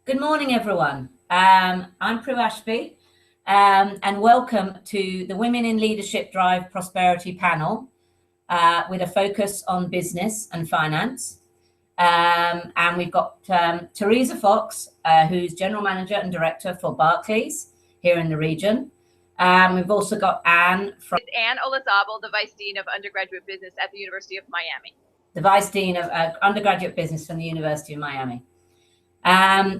Good morning, everyone. I'm Prue Ashby, and welcome to the Women in Leadership Drive Prosperity panel with a focus on business and finance. And we've got Teresa Foxx, who's General Manager and Director for Barclays here in the region. We've also got Anne from Olazabal, the Vice Dean of Undergraduate Business at the University of Miami. The Vice Dean of Undergraduate Business from the University of Miami.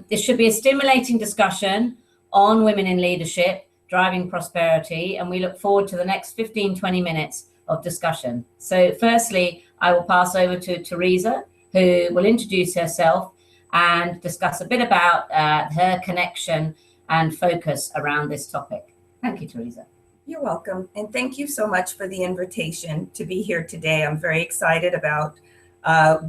This should be a stimulating discussion on women in leadership, driving prosperity, and we look forward to the next 15-20 minutes of discussion. So firstly, I will pass over to Teresa, who will introduce herself and discuss a bit about her connection and focus around this topic. Thank you, Teresa. You're welcome. And thank you so much for the invitation to be here today. I'm very excited about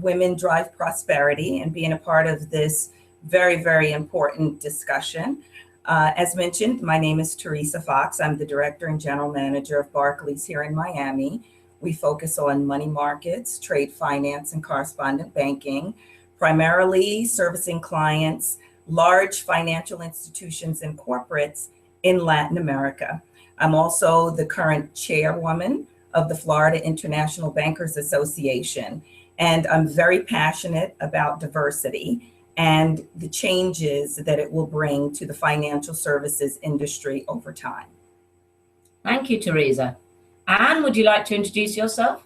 Women Drive Prosperity and being a part of this very, very important discussion. As mentioned, my name is Teresa Foxx. I'm the Director and General Manager of Barclays here in Miami. We focus on money markets, trade finance, and correspondent banking, primarily servicing clients, large financial institutions and corporates in Latin America. I'm also the current chairwoman of the Florida International Bankers Association, and I'm very passionate about diversity and the changes that it will bring to the financial services industry over time. Thank you, Teresa. Anne, would you like to introduce yourself?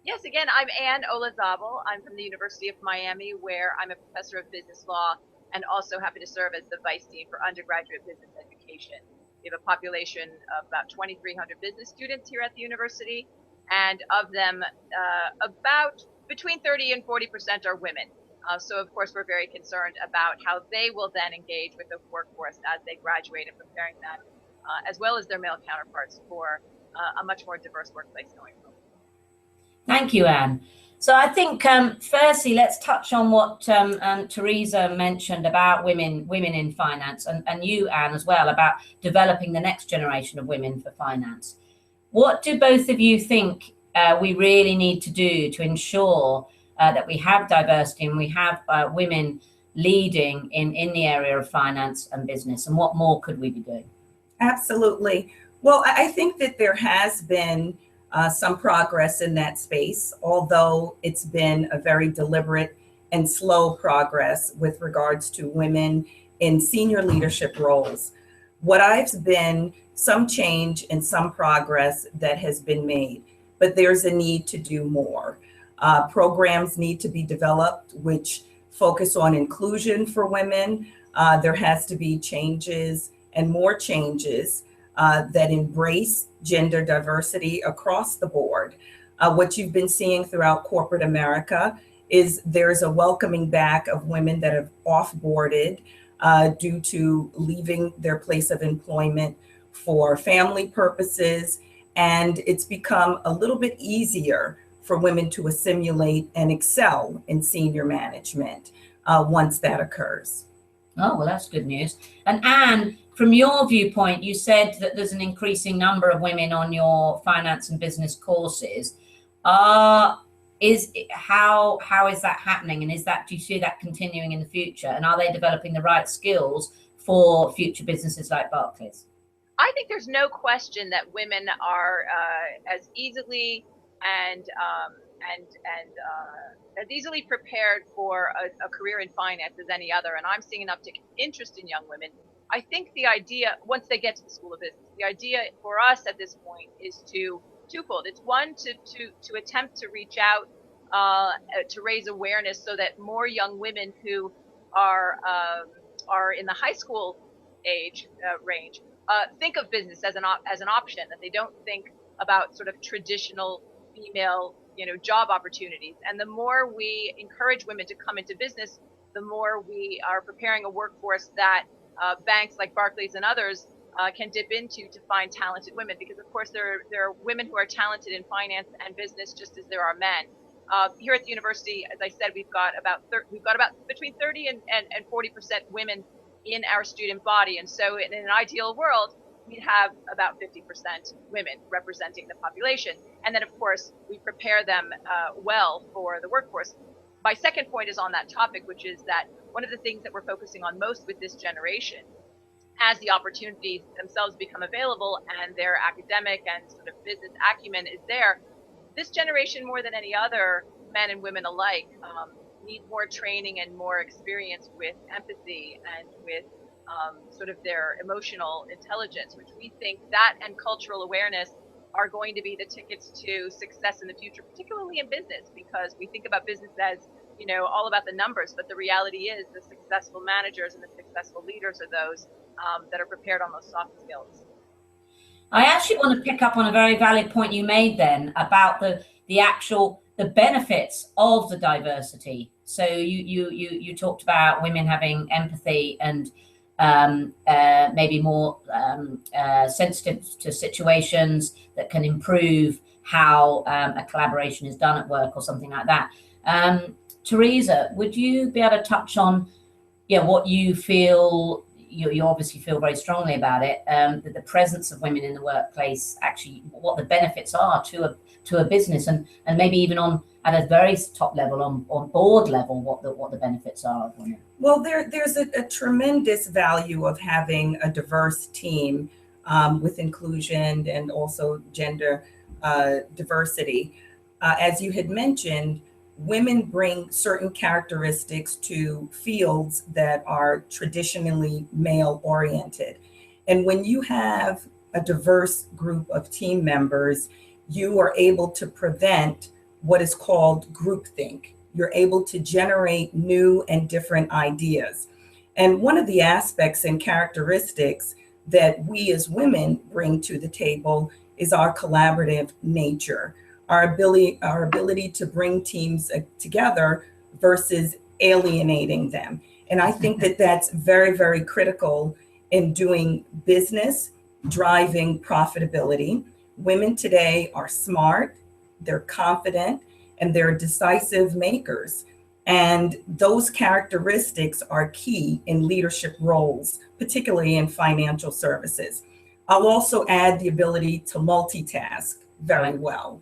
Yes, again, I'm Anne Olazabal. I'm from the University of Miami, where I'm a professor of business law and also happen to serve as the Vice Dean for Undergraduate Business Education. We have a population of about 2,300 business students here at the university, and of them, about between 30 and 40% are women. So, of course, we're very concerned about how they will then engage with the workforce as they graduate and preparing them, as well as their male counterparts, for a much more diverse workplace going forward. Thank you, Anne. So I think, firstly, let's touch on what Teresa mentioned about women in finance, and you, Anne, as well, about developing the next generation of women for finance. What do both of you think we really need to do to ensure that we have diversity and we have women leading in the area of finance and business, and what more could we be doing? Absolutely. Well, I think that there has been some progress in that space, although it's been a very deliberate and slow progress with regards to women in senior leadership roles. What I've been some change and some progress that has been made, but there's a need to do more. Programs need to be developed which focus on inclusion for women. There has to be changes and more changes that embrace gender diversity across the board. What you've been seeing throughout corporate America is there's a welcoming back of women that have off-boarded due to leaving their place of employment for family purposes. And it's become a little bit easier for women to assimilate and excel in senior management once that occurs. Oh, well, that's good news. And Anne, from your viewpoint, you said that there's an increasing number of women on your finance and business courses. How is that happening? And do you see that continuing in the future? And are they developing the right skills for future businesses like Barclays? I think there's no question that women are as easily and as easily prepared for a career in finance as any other. And I'm seeing an uptick in interest in young women. I think the idea, once they get to the School of Business, the idea for us at this point is twofold. It's one, to attempt to reach out to raise awareness so that more young women who are in the high school age range think of business as an option, that they don't think about sort of traditional female job opportunities. And the more we encourage women to come into business, the more we are preparing a workforce that banks like Barclays and others can dip into to find talented women, because of course there are women who are talented in finance and business just as there are men. Here at the university, as I said, we've got about between 30 and 40% women in our student body, and so in an ideal world, we'd have about 50% women representing the population. And then, of course, we prepare them well for the workforce. my second point is on that topic, which is that one of the things that we're focusing on most with this generation, as the opportunities themselves become available and their academic and sort of business acumen is there, this generation, more than any other, men and women alike, need more training and more experience with empathy and with sort of their emotional intelligence, which we think that and cultural awareness are going to be the tickets to success in the future, particularly in business, because we think about business as, you know, all about the numbers, but the reality is the successful managers and the successful leaders are those that are prepared on those soft skills. I actually want to pick up on a very valid point you made then about the benefits of the diversity. So you talked about women having empathy and maybe more sensitive to situations that can improve how a collaboration is done at work or something like that. Teresa, would you be able to touch on what you feel? You obviously feel very strongly about it, that the presence of women in the workplace, actually what the benefits are to a business, and maybe even at a very top level, on board level, what the benefits are of women. Well, there's a tremendous value of having a diverse team with inclusion and also gender diversity. As you had mentioned, women bring certain characteristics to fields that are traditionally male oriented. And when you have a diverse group of team members, you are able to prevent what is called groupthink. You're able to generate new and different ideas. And one of the aspects and characteristics that we as women bring to the table is our collaborative nature. Our ability to bring teams together versus alienating them. And I think that that's very, very critical in doing business, driving profitability. Women today are smart, they're confident, and they're decisive makers. And those characteristics are key in leadership roles, particularly in financial services. I'll also add the ability to multitask very well.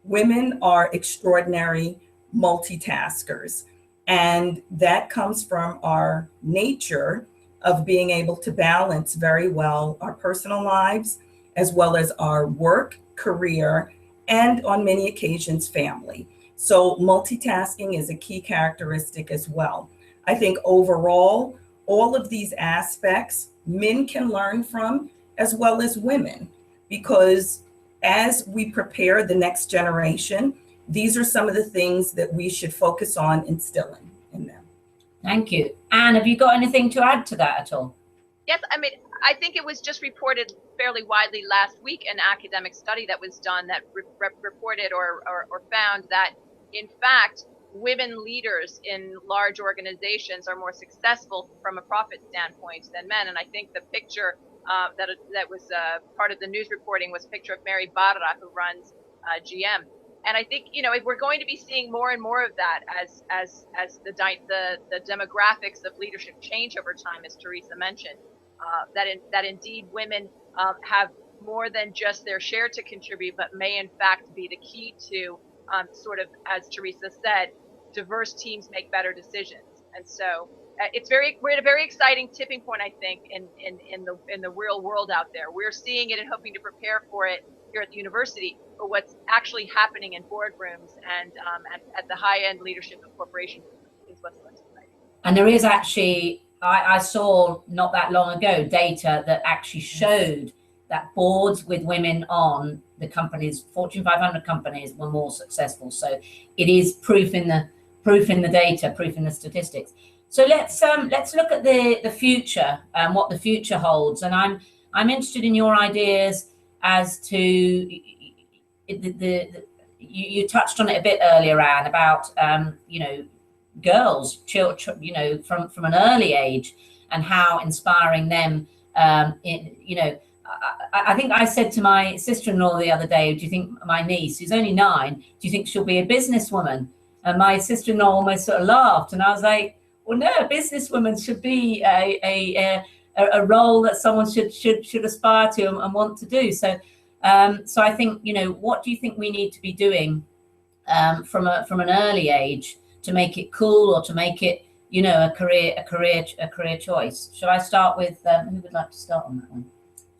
Women are extraordinary multitaskers, and that comes from our nature of being able to balance very well our personal lives, as well as our work, career, and on many occasions, family. So multitasking is a key characteristic as well. I think overall, all of these aspects men can learn from as well as women, because as we prepare the next generation, these are some of the things that we should focus on instilling in them. Thank you. Anne, have you got anything to add to that at all? Yes, I mean, I think it was just reported fairly widely last week, an academic study that was done that reported or found that, in fact, women leaders in large organizations are more successful from a profit standpoint than men. And I think the picture that was part of the news reporting was a picture of Mary Barra, who runs GM. And I think, if we're going to be seeing more and more of that as the demographics of leadership change over time, as Teresa mentioned, that indeed women have more than just their share to contribute, but may in fact be the key to sort of, as Teresa said, diverse teams make better decisions. And so we're at a very exciting tipping point, I think, in the real world out there. We're seeing it and hoping to prepare for it here at the university, but what's actually happening in boardrooms and at the high end leadership of corporations is what's exciting. And there is actually, I saw not that long ago data that actually showed that boards with women on the companies, Fortune 500 companies, were more successful. So it is proof in the data, proof in the statistics. So let's look at the future and what the future holds. And I'm interested in your ideas as to you touched on it a bit earlier, Anne, about girls, children, from an early age, and how inspiring them. I think I said to my sister-in-law the other day, do you think my niece, who's only 9, do you think she'll be a businesswoman? And my sister-in-law almost sort of laughed, and I was like, well, no, a businesswoman should be a role that someone should aspire to and want to do. So I think, what do you think we need to be doing from an early age to make it cool or to make it, you know, a career choice? Shall I start with who would like to start on that one?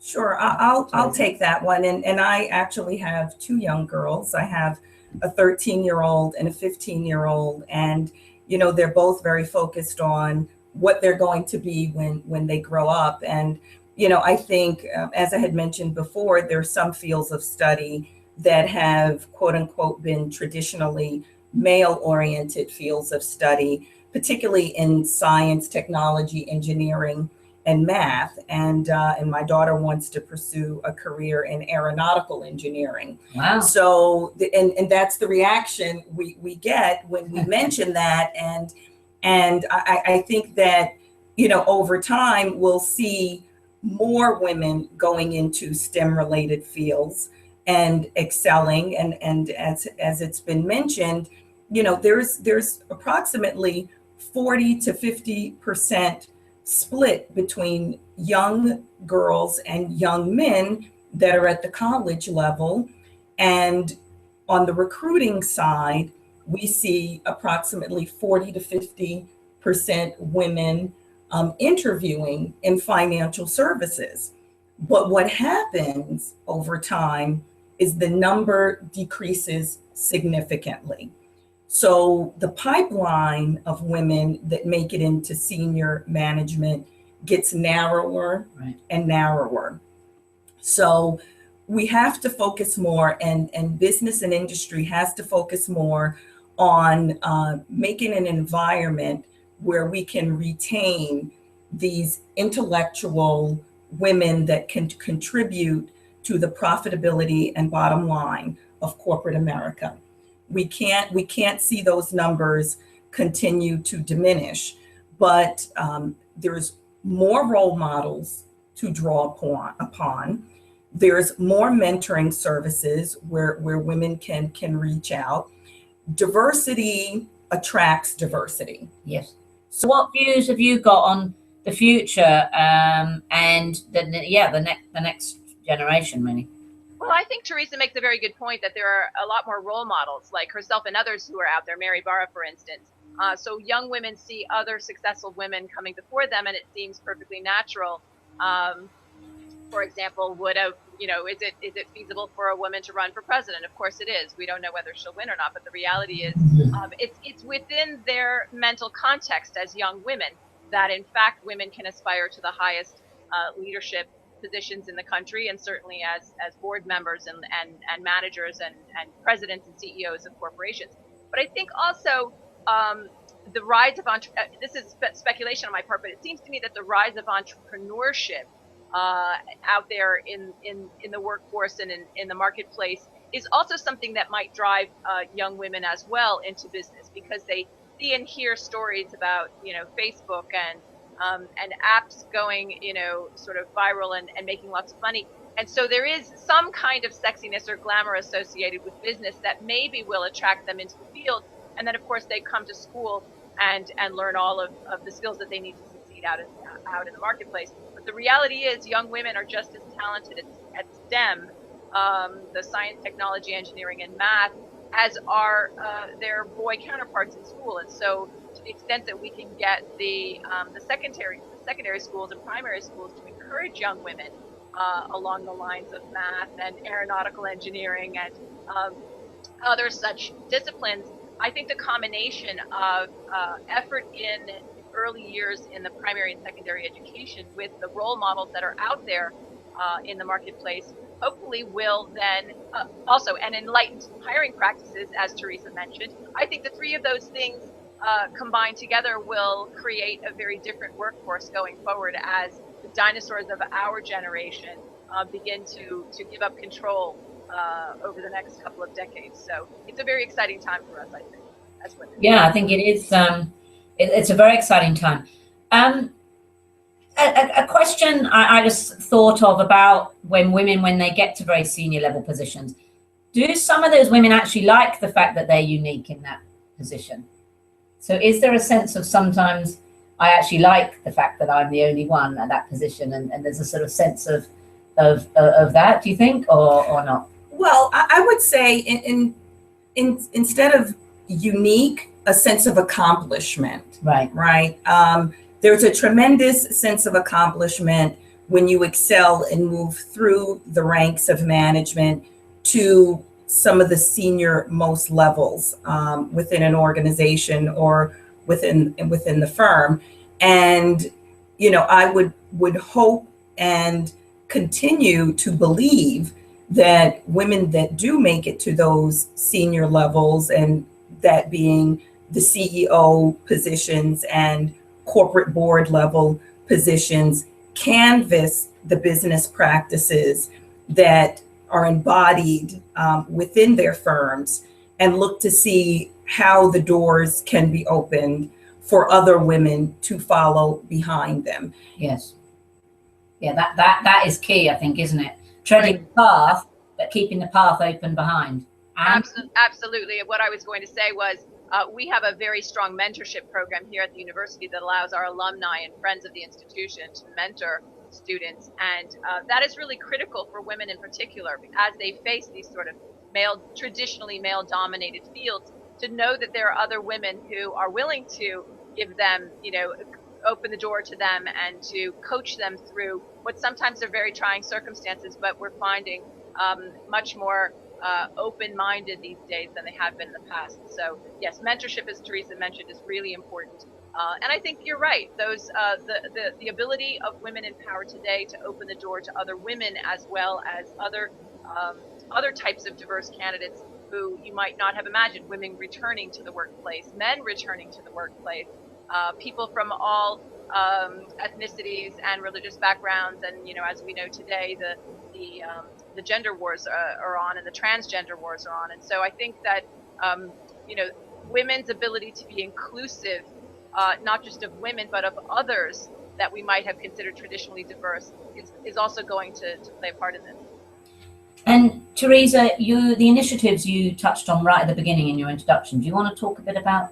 Sure, I'll take that one. And I actually have two young girls. I have a 13-year-old and a 15-year-old, and you know, they're both very focused on what they're going to be when they grow up. And you know, I think as I had mentioned before, there's some fields of study that have quote unquote been traditionally male-oriented fields of study, particularly in science, technology, engineering, and math. And my daughter wants to pursue a career in aeronautical engineering. Wow. So, and that's the reaction we get when we mention that. And I think that, you know, over time, we'll see more women going into STEM related fields and excelling. And as it's been mentioned, you know, there's approximately 40 to 50% split between young girls and young men that are at the college level. And on the recruiting side, we see approximately 40 to 50% women interviewing in financial services. But what happens over time is the number decreases significantly. So the pipeline of women that make it into senior management gets narrower and narrower. So we have to focus more, and business and industry has to focus more on making an environment where we can retain these intellectual women that can contribute to the profitability and bottom line of corporate America. We can't see those numbers continue to diminish, but there's more role models to draw upon. There's more mentoring services where women can reach out. Diversity attracts diversity. Yes. So what views have you got on the future and the next generation, really? Well, I think Teresa makes a very good point that there are a lot more role models like herself and others who are out there, Mary Barra, for instance. So young women see other successful women coming before them, and it seems perfectly natural. For example, is it feasible for a woman to run for president? Of course it is. We don't know whether she'll win or not, but the reality is it's within their mental context as young women that in fact women can aspire to the highest leadership positions in the country, and certainly as board members and managers and presidents and CEOs of corporations. But I think also the rise of this is speculation on my part, but it seems to me that the rise of entrepreneurship out there in the workforce and in the marketplace is also something that might drive young women as well into business, because they see and hear stories about Facebook and apps going sort of viral and making lots of money. And so there is some kind of sexiness or glamour associated with business that maybe will attract them into the field. And then of course they come to school and learn all of the skills that they need to succeed out in the marketplace. But the reality is young women are just as talented at STEM, the science, technology, engineering, and math, as are their boy counterparts in school. And so to the extent that we can get the secondary schools and primary schools to encourage young women along the lines of math and aeronautical engineering and other such disciplines, I think the combination of effort in early years in the primary and secondary education with the role models that are out there in the marketplace hopefully will then also, and enlightened hiring practices, as Teresa mentioned. I think the three of those things combined together will create a very different workforce going forward as the dinosaurs of our generation begin to give up control over the next couple of decades. So it's a very exciting time for us, I think, as women. Yeah, I think it is. It's a very exciting time. A question I just thought of about when they get to very senior level positions, do some of those women actually like the fact that they're unique in that position? So is there a sense of sometimes I actually like the fact that I'm the only one at that position, and there's a sort of sense of that, do you think, or not? Well, I would say instead of unique, a sense of accomplishment. Right. Right. There's a tremendous sense of accomplishment when you excel and move through the ranks of management to some of the senior most levels within an organization or within the firm. And, you know, I would hope and continue to believe that women that do make it to those senior levels, and that being the CEO positions and corporate board level positions, canvas the business practices that are embodied within their firms and look to see how the doors can be opened for other women to follow behind them. Yes. Yeah, that is key, I think, isn't it? Treading the path, but keeping the path open behind. Absolutely. What I was going to say was we have a very strong mentorship program here at the university that allows our alumni and friends of the institution to mentor students. And that is really critical for women in particular, as they face these sort of traditionally male-dominated fields, to know that there are other women who are willing to give them, you know, open the door to them and to coach them through what sometimes are very trying circumstances, but we're finding much more open-minded these days than they have been in the past. So yes, mentorship, as Teresa mentioned, is really important. And I think you're right. Those the ability of women in power today to open the door to other women, as well as other types of diverse candidates who you might not have imagined. Women returning to the workplace, men returning to the workplace, people from all ethnicities and religious backgrounds. And, you know, as we know today, the gender wars are on, and the transgender wars are on. And so I think that, you know, women's ability to be inclusive, not just of women, but of others that we might have considered traditionally diverse, is also going to play a part in this. And Teresa, the initiatives you touched on right at the beginning in your introduction, do you want to talk a bit about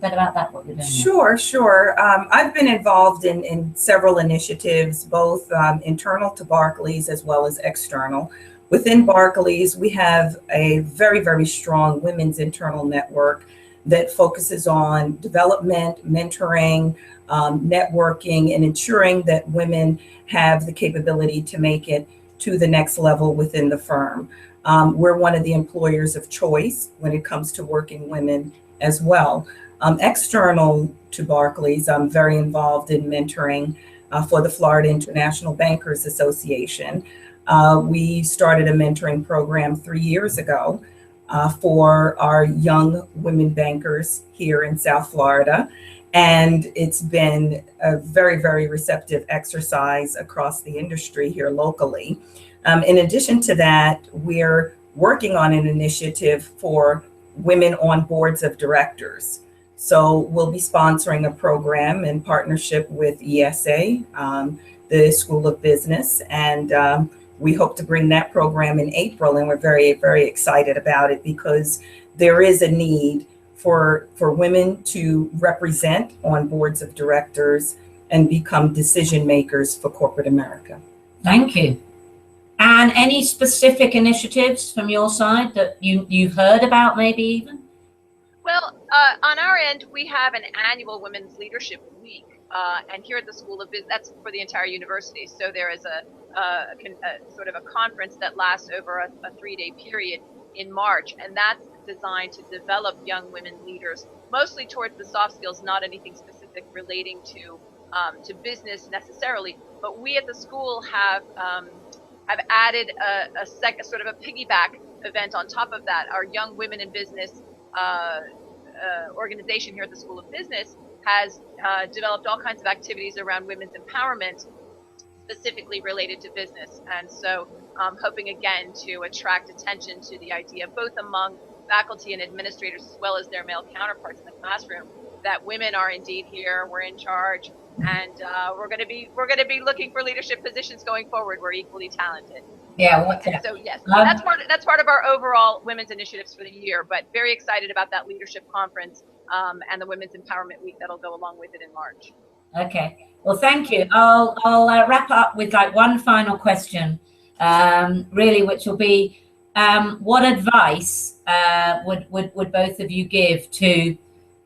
that, what you're doing? Sure. I've been involved in several initiatives, both internal to Barclays as well as external. Within Barclays, we have a very, very strong women's internal network that focuses on development, mentoring, networking, and ensuring that women have the capability to make it to the next level within the firm. We're one of the employers of choice when it comes to working women as well. External to Barclays, I'm very involved in mentoring for the Florida International Bankers Association. We started a mentoring program 3 years ago for our young women bankers here in South Florida. And it's been a very, very receptive exercise across the industry here locally. In addition to that, we're working on an initiative for women on boards of directors. So we'll be sponsoring a program in partnership with ESA, the School of Business, and we hope to bring that program in April. And we're very, very excited about it because there is a need for women to represent on boards of directors and become decision makers for corporate America. Thank you. And any specific initiatives from your side that you've heard about, maybe even? Well, on our end, we have an annual Women's Leadership Week, and here at the School of Business, that's for the entire university. So there is a sort of a conference that lasts over a 3-day period in March, and that's designed to develop young women leaders, mostly towards the soft skills, not anything specific relating to business necessarily. But we at the school have added a sort of a piggyback event on top of that. Our Young Women in Business organization here at the School of Business has developed all kinds of activities around women's empowerment, specifically related to business. And so hoping again to attract attention to the idea, both among faculty and administrators as well as their male counterparts in the classroom, that women are indeed here, we're in charge, and we're going to be looking for leadership positions going forward. We're equally talented. Yeah. So yes, that's part of our overall women's initiatives for the year. But very excited about that leadership conference and the Women's Empowerment Week that'll go along with it in March. Okay. Well, thank you. I'll wrap up with like one final question, really, which will be, what advice would both of you give to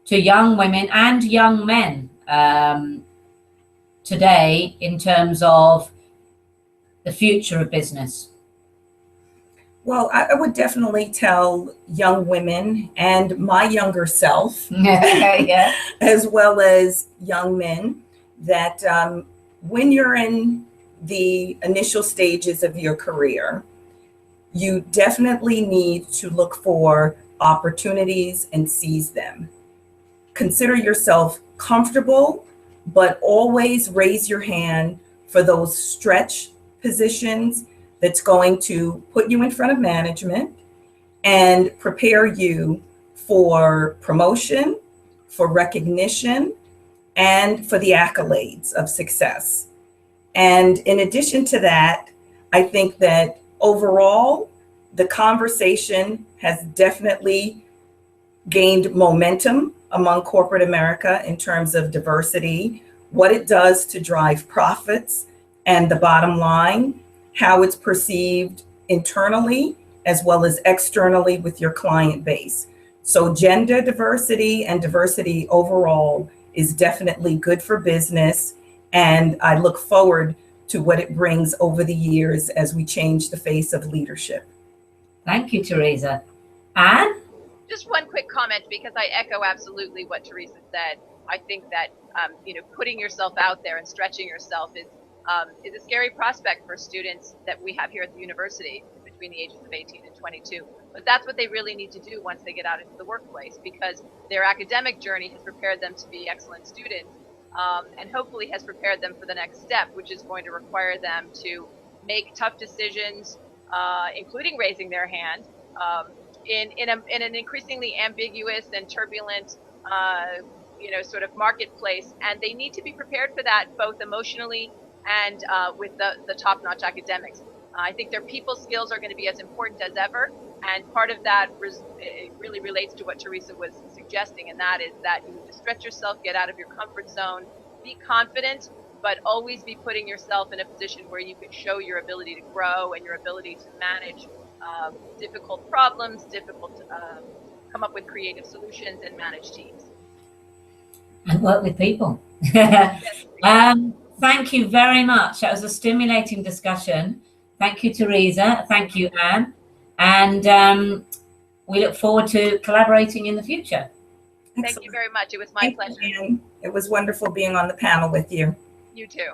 to young women and young men today in terms of the future of business? Well, I would definitely tell young women and my younger self, Yeah. as well as young men, that when you're in the initial stages of your career, you definitely need to look for opportunities and seize them. Consider yourself comfortable, but always raise your hand for those stretch positions that's going to put you in front of management and prepare you for promotion, for recognition, and for the accolades of success. And in addition to that, I think that overall, the conversation has definitely gained momentum among corporate America in terms of diversity, what it does to drive profits and the bottom line, how it's perceived internally as well as externally with your client base. So gender diversity and diversity overall is definitely good for business. And I look forward to what it brings over the years as we change the face of leadership. Thank you, Teresa. Anne? Just one quick comment, because I echo absolutely what Teresa said. I think that putting yourself out there and stretching yourself is a scary prospect for students that we have here at the university between the ages of 18 and 22. But that's what they really need to do once they get out into the workplace, because their academic journey has prepared them to be excellent students, and hopefully has prepared them for the next step, which is going to require them to make tough decisions, including raising their hand, in an increasingly ambiguous and turbulent sort of marketplace. And they need to be prepared for that, both emotionally and with the top-notch academics. I think their people skills are going to be as important as ever, and part of that really relates to what Teresa was suggesting, and that is that you need to stretch yourself, get out of your comfort zone, be confident, but always be putting yourself in a position where you can show your ability to grow and your ability to manage difficult problems, come up with creative solutions, and manage teams. And work with people. Thank you very much. That was a stimulating discussion. Thank you, Teresa. Thank you, Anne. And we look forward to collaborating in the future. Thank you very much. It was my pleasure. It was wonderful being on the panel with you. You too.